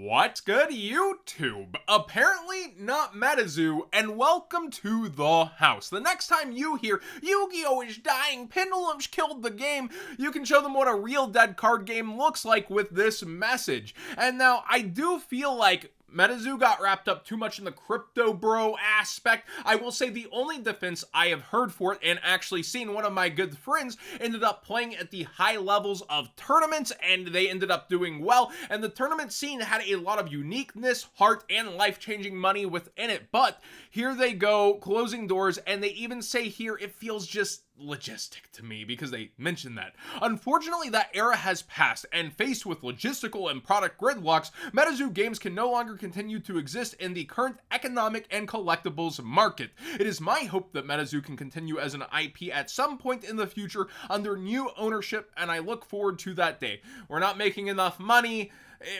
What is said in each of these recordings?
What's good, YouTube? Apparently not Metazo, and welcome to the house. The next time you hear YuGiOh is dying, Pendulum's killed the game, you can show them what a real dead card game looks like with this message. And now, I do feel like Metazo got wrapped up too much in the crypto bro aspect. I will say the only defense I have heard for it, and actually seen, one of my good friends ended up playing at the high levels of tournaments, and they ended up doing well, and the tournament scene had a lot of uniqueness, heart, and life-changing money within it. But here they go, closing doors, and they even say here it feels just logistic to me, because they mentioned that. Unfortunately, that era has passed, and faced with logistical and product gridlocks, Metazo games can no longer continue to exist in the current economic and collectibles market. It is my hope that Metazo can continue as an IP at some point in the future under new ownership, and I look forward to that day. We're not making enough money,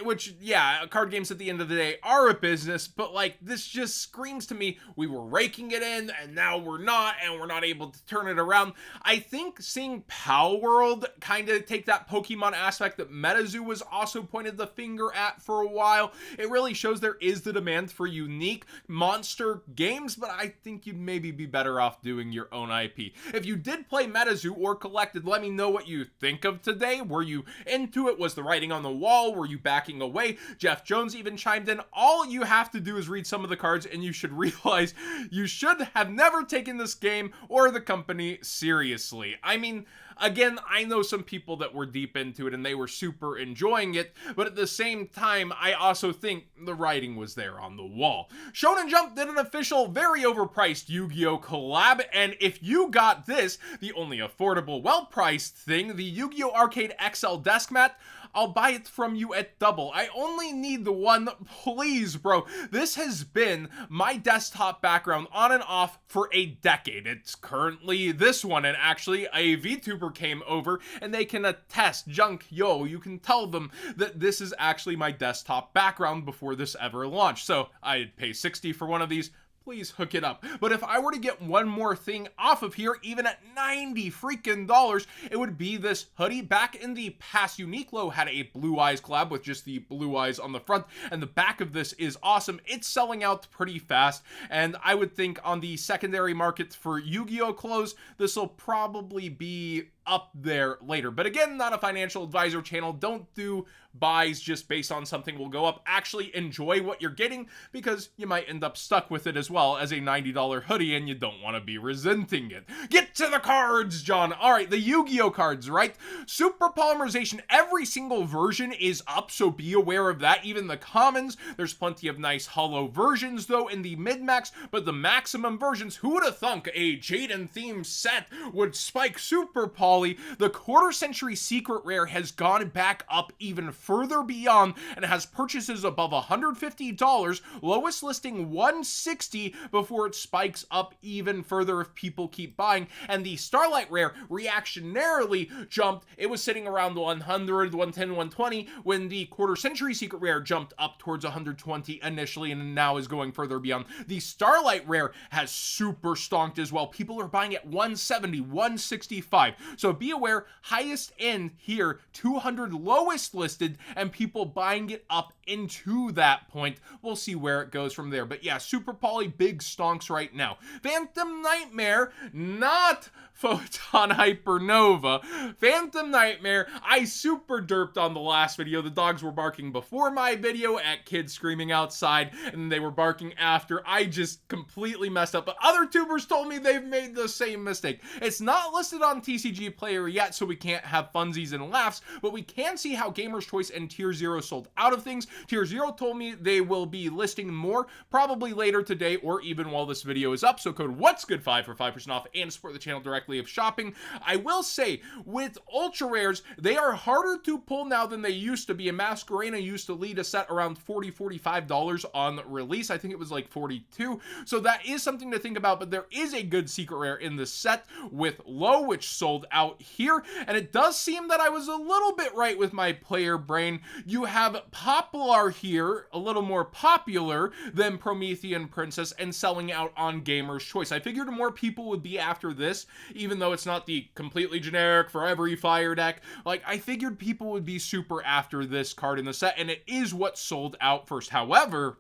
which, yeah, card games at the end of the day are a business, but like, this just screams to me, we were raking it in, and now we're not, and we're not able to turn it around. I think seeing Pal World kind of take that Pokemon aspect that Metazo was also pointed the finger at for a while, it really shows there is the demand for unique monster games, but I think you'd maybe be better off doing your own IP. If you did play Metazo or collected, let me know what you think of today. Were you into it? Was the writing on the wall? Were you backing away? Jeff Jones even chimed in. All you have to do is read some of the cards and you should realize you should have never taken this game or the company seriously. I mean, again, I know some people that were deep into it and they were super enjoying it, but at the same time, I also think the writing was there on the wall. Shonen Jump did an official, very overpriced Yu-Gi-Oh collab, and if you got this, the only affordable, well-priced thing, the Yu-Gi-Oh Arcade XL desk mat, I'll buy it from you at double. I only need the one, please, bro. This has been my desktop background on and off for a decade. It's currently this one, and actually a VTuber came over and they can attest, YuGiOh, you can tell them that this is actually my desktop background before this ever launched. So I'd pay $60 for one of these. Please hook it up. But if I were to get one more thing off of here, even at $90 freaking dollars, it would be this hoodie. Back in the past, YuGiOh had a Blue Eyes collab with just the blue eyes on the front, and the back of this is awesome. It's selling out pretty fast, and I would think on the secondary market for YuGiOh clothes, this will probably be up there later. But again, not a financial advisor channel. Don't do buys just based on something will go up. Actually enjoy what you're getting, because you might end up stuck with it as well as a $90 hoodie and you don't want to be resenting it. Get to the cards, John. All right, the Yu-Gi-Oh cards, right? Super polymerization, every single version is up, so be aware of that. Even the commons, there's plenty of nice hollow versions though in the mid-max, but the maximum versions, who would have thunk a Jaden themed set would spike super poly? The quarter century secret rare has gone back up even further beyond and has purchases above $150, lowest listing $160 before it spikes up even further if people keep buying. And the Starlight rare reactionarily jumped. It was sitting around the 100, 110, 120 when the quarter century secret rare jumped up towards 120 initially and now is going further beyond. The Starlight rare has super stonked as well. People are buying at 170, 165. So be aware, highest end here, 200 lowest listed, and people buying it up into that point. We'll see where it goes from there. But yeah, super poly, big stonks right now. Phantom Nightmare, not Photon Hypernova. Phantom Nightmare, I super derped on the last video. The dogs were barking before my video at kids screaming outside, and they were barking after. I just completely messed up, but other tubers told me they've made the same mistake. It's not listed on TCG Player yet, so we can't have funsies and laughs, but we can see how Gamer's Choice and Tier 0 sold out of things. Tier 0 told me they will be listing more, probably later today or even while this video is up, so code What'sGood5 for 5% off and support the channel directly of shopping. I will say, with ultra rares, they are harder to pull now than they used to be. And Masquerena used to lead a set around $40, $45 on release. I think it was like 42. So that is something to think about, but there is a good secret rare in the set with Low, which sold out here. And it does seem that I was a little bit right with my player brain. You have Poplar here, a little more popular than Promethean Princess, and selling out on Gamer's Choice. I figured more people would be after this, even though it's not the completely generic for every fire deck. Like, I figured people would be super after this card in the set, and it is what sold out first. However,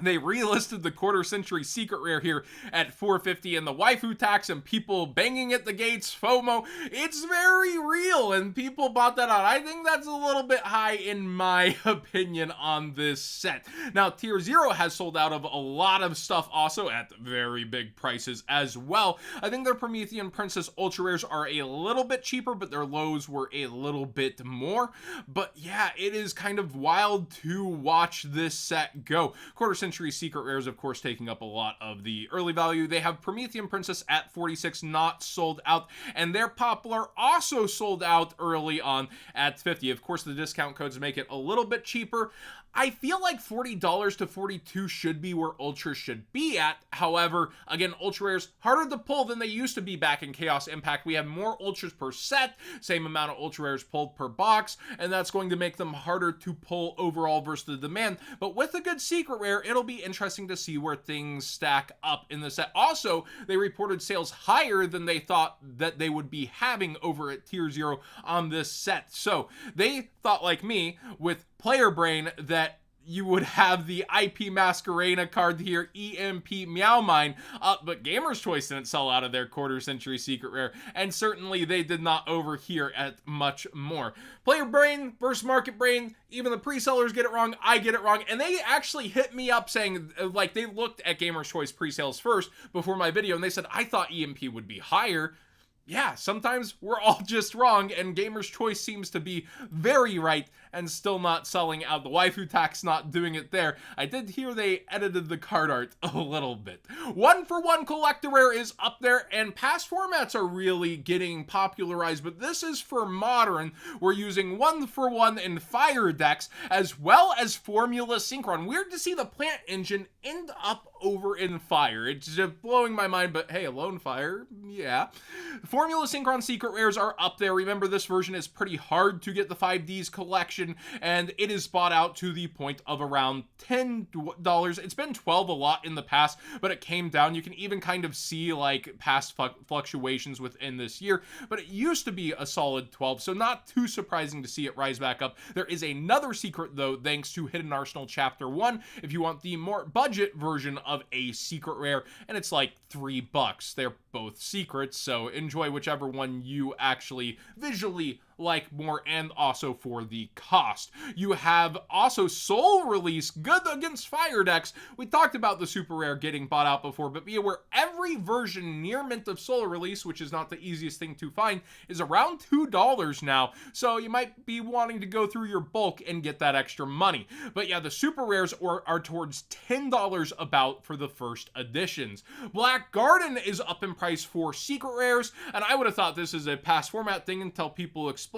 they relisted the quarter century secret rare here at $450, and the waifu tax and people banging at the gates, FOMO, it's very real, and people bought that out. I think that's a little bit high in my opinion on this set. Now, Tier 0 has sold out of a lot of stuff also at very big prices as well. I think their Promethean Princess Ultra Rares are a little bit cheaper, but their lows were a little bit more. But yeah, it is kind of wild to watch this set go. Quarter century secret rares, of course, taking up a lot of the early value. They have Promethean Princess at 46, not sold out, and their Poplar also sold out early on at 50. Of course, the discount codes make it a little bit cheaper. I feel like $40 to $42 should be where Ultras should be at. However, again, Ultra Rares harder to pull than they used to be back in Chaos Impact. We have more Ultras per set, same amount of Ultra Rares pulled per box, and that's going to make them harder to pull overall versus the demand. But with a good secret rare, it'll be interesting to see where things stack up in the set. Also, they reported sales higher than they thought that they would be having over at Tier 0 on this set. So they thought, like me, with player brain, that you would have the IP Masquerena card here, EMP Meow Mine, but Gamer's Choice didn't sell out of their quarter century secret rare, and certainly they did not over here at much more. Player brain versus market brain, even the pre-sellers get it wrong, I get it wrong, and they actually hit me up saying, like, they looked at Gamer's Choice pre-sales first before my video, and they said, I thought EMP would be higher. Yeah, sometimes we're all just wrong, and Gamer's Choice seems to be very right and still not selling out. The waifu tax not doing it there. I did hear they edited the card art a little bit. 1-for-1 collector rare is up there, and past formats are really getting popularized, but this is for modern. We're using 1-for-1 in fire decks, as well as Formula Synchron. Weird to see the plant engine end up over in fire. It's just blowing my mind, but hey, Alone Fire, yeah. Formula Synchron secret rares are up there. Remember, this version is pretty hard to get the 5Ds collection, and it is bought out to the point of around $10. It's been $12 a lot in the past, but it came down. You can even kind of see like past fluctuations within this year, but it used to be a solid $12, so not too surprising to see it rise back up. There is another secret though, thanks to Hidden Arsenal Chapter 1, if you want the more budget version of a secret rare, and it's like $3. They're both secrets, so enjoy whichever one you actually visually like more, and also for the cost. You have also Soul Release, good against fire decks. We talked about the super rare getting bought out before, but be aware every version near mint of Soul Release, which is not the easiest thing to find, is around $2 now, so you might be wanting to go through your bulk and get that extra money. But yeah, the super rares are towards $10 about for the first editions. Black Garden is up in price for secret rares, and I would have thought this is a past format thing until people explain.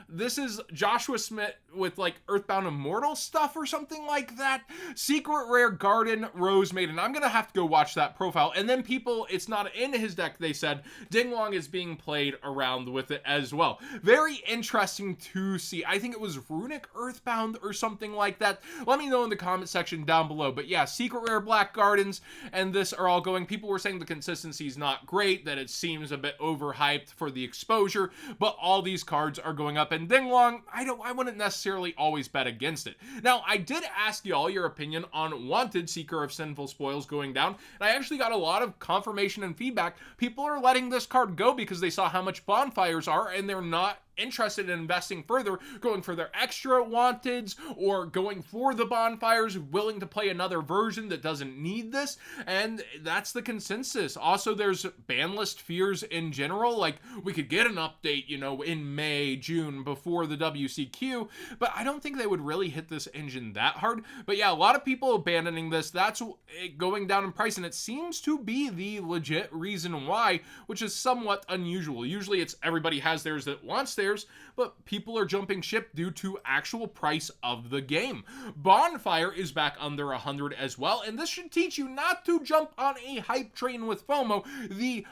This is Joshua Smith with like Earthbound Immortal stuff or something like that. Secret rare Garden Rose Maiden. I'm gonna have to go watch that profile. And then people, it's not in his deck, they said. Dinglong is being played around with it as well. Very interesting to see. I think it was Runic Earthbound or something like that. Let me know in the comment section down below. But yeah, secret rare Black Gardens and this are all going. People were saying the consistency is not great, that it seems a bit overhyped for the exposure, but all these cards are going up, and Dinglong, I wouldn't necessarily always bet against it. Now, I did ask y'all your opinion on Wanted, Seeker of Sinful Spoils going down, and I actually got a lot of confirmation and feedback. People are letting this card go because they saw how much bonfires are, and they're not interested in investing further, going for their extra wanteds or going for the bonfires, willing to play another version that doesn't need this, and that's the consensus. Also, there's ban list fears in general, like we could get an update, you know, in May, June before the WCQ, but I don't think they would really hit this engine that hard. But yeah, a lot of people abandoning this, that's it going down in price, and it seems to be the legit reason why, which is somewhat unusual. Usually it's everybody has theirs that wants theirs, but people are jumping ship due to actual price of the game. Bonfire is back under 100 as well, and this should teach you not to jump on a hype train with FOMO, the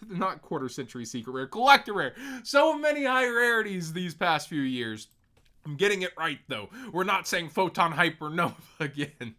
not quarter century secret rare, collector rare. So many high rarities these past few years. I'm getting it right though. We're not saying Photon Hyper Nova again.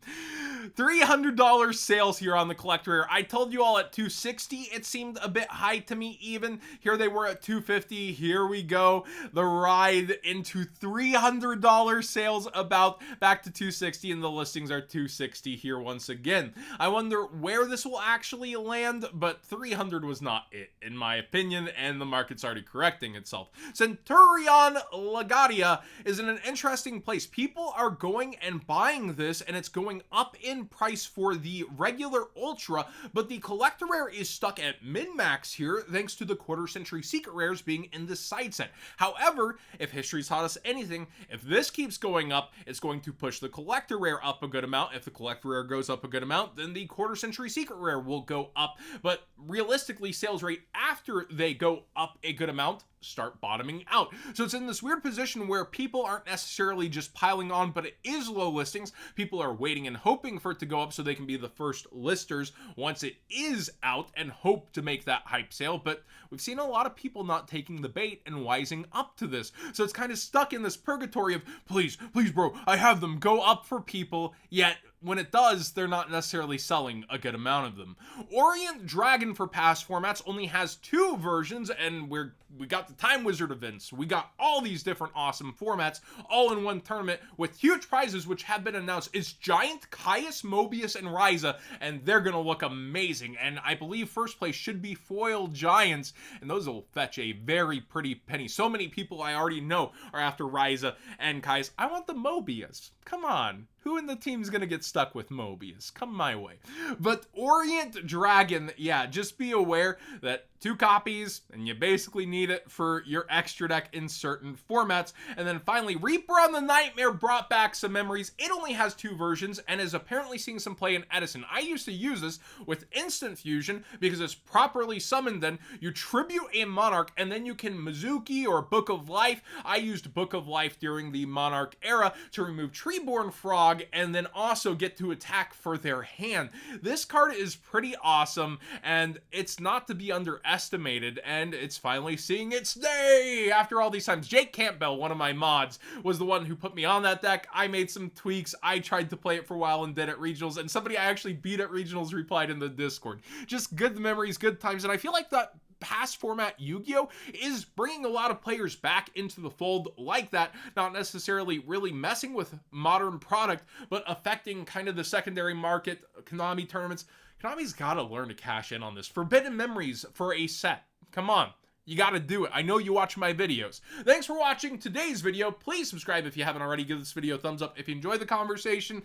$300 sales here on the collector rare. I told you all at $260 it seemed a bit high to me even. Here they were at $250. Here we go. The ride into $300 sales, about back to $260, and the listings are $260 here once again. I wonder where this will actually land, but $300 was not it in my opinion, and the market's already correcting itself. Centurion Legadia is in an interesting place. People are going and buying this, and it's going up in price for the regular Ultra, but the collector rare is stuck at min-max here thanks to the quarter century secret rares being in this side set. However, if history's taught us anything, if this keeps going up, it's going to push the collector rare up a good amount. If the collector rare goes up a good amount, then the quarter century secret rare will go up. But realistically, sales rate after they go up a good amount start bottoming out. So it's in this weird position where people aren't necessarily just piling on, but it is low listings. People are waiting and hoping for it to go up so they can be the first listers once it is out and hope to make that hype sale. But we've seen a lot of people not taking the bait and wising up to this. So it's kind of stuck in this purgatory of, please, bro, I have them, go up for people, yet when it does, they're not necessarily selling a good amount of them. Orient Dragon for past formats only has 2 versions, and we got the Time Wizard events. We got all these different awesome formats all in one tournament with huge prizes which have been announced. It's Giant, Caius, Mobius, and Ryza, and they're gonna look amazing. And I believe first place should be Foil Giants, and those will fetch a very pretty penny. So many people I already know are after Ryza and Caius. I want the Mobius. Come on. Who in the team's gonna get stuck with Mobius? Come my way. But Orient Dragon, yeah, just be aware that 2 copies, and you basically need it for your extra deck in certain formats. And then finally, Reaper on the Nightmare brought back some memories. It only has 2 versions and is apparently seeing some play in Edison. I used to use this with Instant Fusion because it's properly summoned. Then you tribute a Monarch, and then you can Mizuki or Book of Life. I used Book of Life during the Monarch era to remove Treeborn Frog, and then also get to attack for their hand. This card is pretty awesome, and it's not to be underestimated, and it's finally seeing its day after all these times. Jake Campbell, one of my mods, was the one who put me on that deck. I made some tweaks. I tried to play it for a while and did at regionals, and somebody I actually beat at regionals replied in the Discord. Just good memories, good times, and I feel like that past format Yu-Gi-Oh is bringing a lot of players back into the fold like that, not necessarily really messing with modern product, but affecting kind of the secondary market, Konami tournaments. Konami's got to learn to cash in on this. Forbidden Memories for a set. Come on. You got to do it. I know you watch my videos. Thanks for watching today's video. Please subscribe if you haven't already. Give this video a thumbs up if you enjoyed the conversation.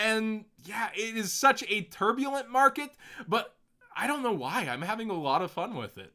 And yeah, it is such a turbulent market, but I don't know why. I'm having a lot of fun with it.